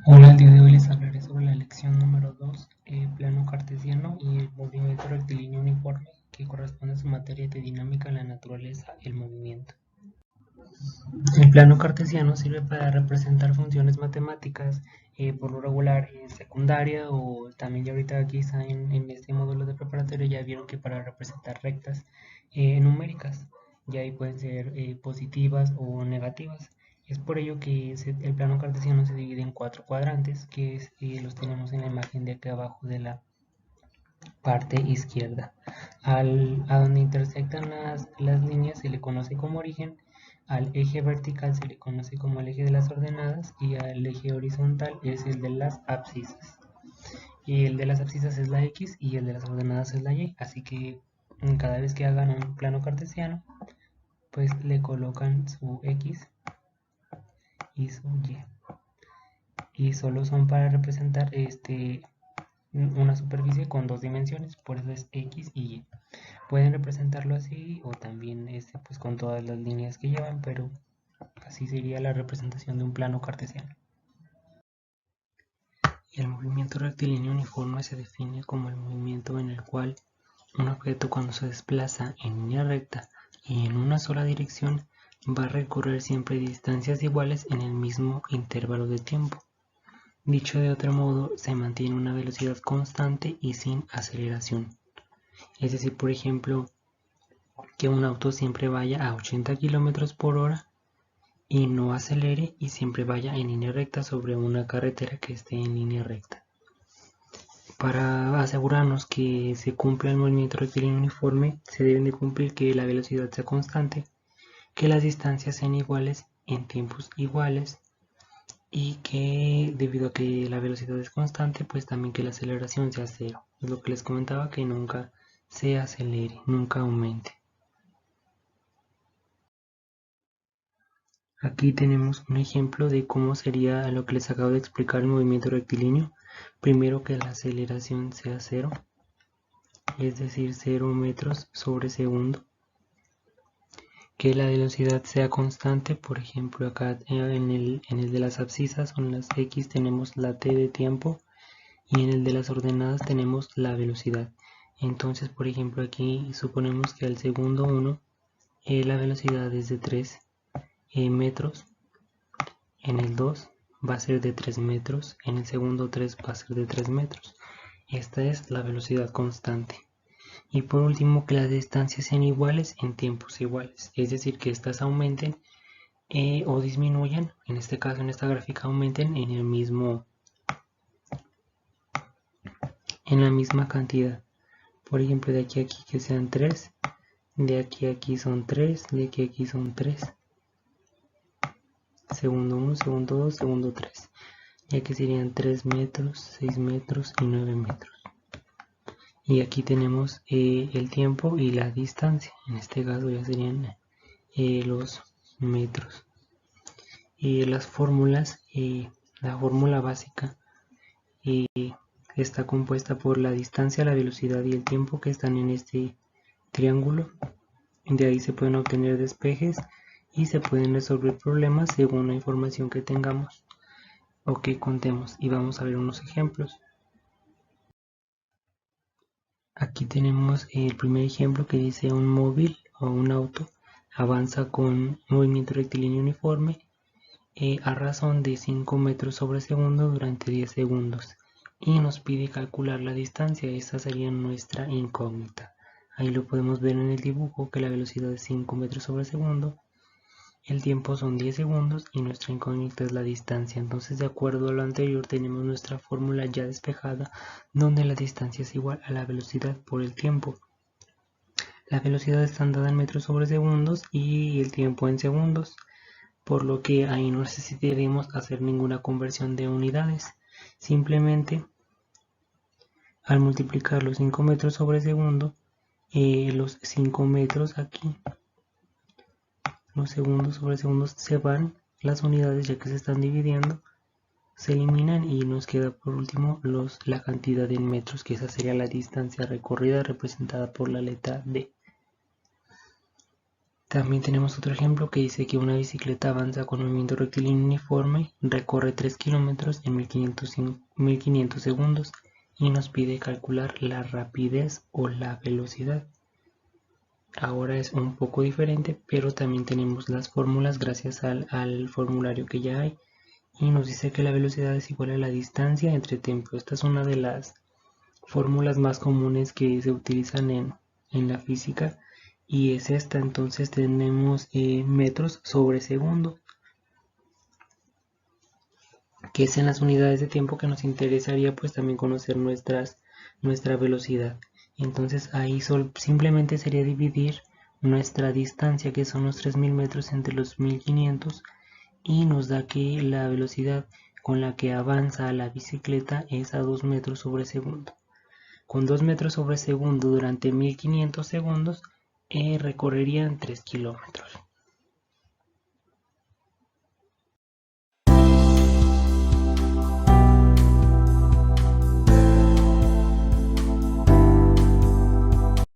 Hola, el día de hoy les hablaré sobre la lección número 2, plano cartesiano y el movimiento rectilíneo uniforme, que corresponde a su materia de dinámica en la naturaleza, el movimiento. El plano cartesiano sirve para representar funciones matemáticas, por lo regular en secundaria, o también ya ahorita quizá en este módulo de preparatoria ya vieron que para representar rectas numéricas, ya ahí pueden ser positivas o negativas. Es por ello que el plano cartesiano se divide en 4 cuadrantes, que los tenemos en la imagen de aquí abajo de la parte izquierda. A donde intersectan las líneas se le conoce como origen, al eje vertical se le conoce como el eje de las ordenadas y al eje horizontal es el de las abscisas. Y el de las abscisas es la X y el de las ordenadas es la Y, así que cada vez que hagan un plano cartesiano, pues le colocan su X y su Y. Y solo son para representar una superficie con 2 dimensiones, por eso es X y Y. Pueden representarlo así o también pues con todas las líneas que llevan, pero así sería la representación de un plano cartesiano. El movimiento rectilíneo uniforme se define como el movimiento en el cual un objeto, cuando se desplaza en línea recta y en una sola dirección, va a recorrer siempre distancias iguales en el mismo intervalo de tiempo. Dicho de otro modo, se mantiene una velocidad constante y sin aceleración. Es decir, por ejemplo, que un auto siempre vaya a 80 km por hora y no acelere y siempre vaya en línea recta sobre una carretera que esté en línea recta. Para asegurarnos que se cumpla el movimiento rectilíneo uniforme, se deben de cumplir que la velocidad sea constante, que las distancias sean iguales en tiempos iguales y que debido a que la velocidad es constante, pues también que la aceleración sea cero. Es lo que les comentaba, que nunca se acelere, nunca aumente. Aquí tenemos un ejemplo de cómo sería lo que les acabo de explicar el movimiento rectilíneo. Primero, que la aceleración sea cero, es decir, 0 metros sobre segundo. Que la velocidad sea constante, por ejemplo acá en el de las abscisas o en las X tenemos la t de tiempo y en el de las ordenadas tenemos la velocidad. Entonces, por ejemplo, aquí suponemos que al segundo 1 la velocidad es de 3 metros. En el 2 va a ser de 3 metros, en el segundo 3 va a ser de 3 metros. Esta es la velocidad constante. Y por último, que las distancias sean iguales en tiempos iguales, es decir, que estas aumenten o disminuyan, en este caso en esta gráfica aumenten en la misma cantidad. Por ejemplo, de aquí a aquí que sean 3, de aquí a aquí son 3, de aquí a aquí son 3. Segundo 1, segundo 2, segundo 3. Ya que serían 3 metros, 6 metros y 9 metros. Y aquí tenemos el tiempo y la distancia. En este caso ya serían los metros. Y las fórmulas, la fórmula básica está compuesta por la distancia, la velocidad y el tiempo que están en este triángulo. De ahí se pueden obtener despejes y se pueden resolver problemas según la información que tengamos o que contemos. Y vamos a ver unos ejemplos. Aquí tenemos el primer ejemplo que dice: un móvil o un auto avanza con movimiento rectilíneo uniforme a razón de 5 metros sobre segundo durante 10 segundos y nos pide calcular la distancia. Esta sería nuestra incógnita. Ahí lo podemos ver en el dibujo, que la velocidad es 5 metros sobre segundo, el tiempo son 10 segundos y nuestra incógnita es la distancia. Entonces, de acuerdo a lo anterior, tenemos nuestra fórmula ya despejada, donde la distancia es igual a la velocidad por el tiempo. La velocidad está dada en metros sobre segundos y el tiempo en segundos, por lo que ahí no necesitaremos hacer ninguna conversión de unidades. Simplemente al multiplicar los 5 metros sobre segundo, los 5 metros aquí, los segundos sobre segundos, se van las unidades ya que se están dividiendo, se eliminan y nos queda por último la cantidad en metros, que esa sería la distancia recorrida representada por la letra D. También tenemos otro ejemplo que dice que una bicicleta avanza con movimiento rectilíneo uniforme, recorre 3 kilómetros en 1500 segundos y nos pide calcular la rapidez o la velocidad. Ahora es un poco diferente, pero también tenemos las fórmulas gracias al formulario que ya hay. Y nos dice que la velocidad es igual a la distancia entre tiempo. Esta es una de las fórmulas más comunes que se utilizan en la física y es esta. Entonces tenemos metros sobre segundo, que es en las unidades de tiempo que nos interesaría pues también conocer nuestra velocidad. Entonces ahí simplemente sería dividir nuestra distancia, que son los 3000 metros, entre los 1500 y nos da que la velocidad con la que avanza la bicicleta es a 2 metros sobre segundo. Con 2 metros sobre segundo durante 1500 segundos recorrerían 3 kilómetros.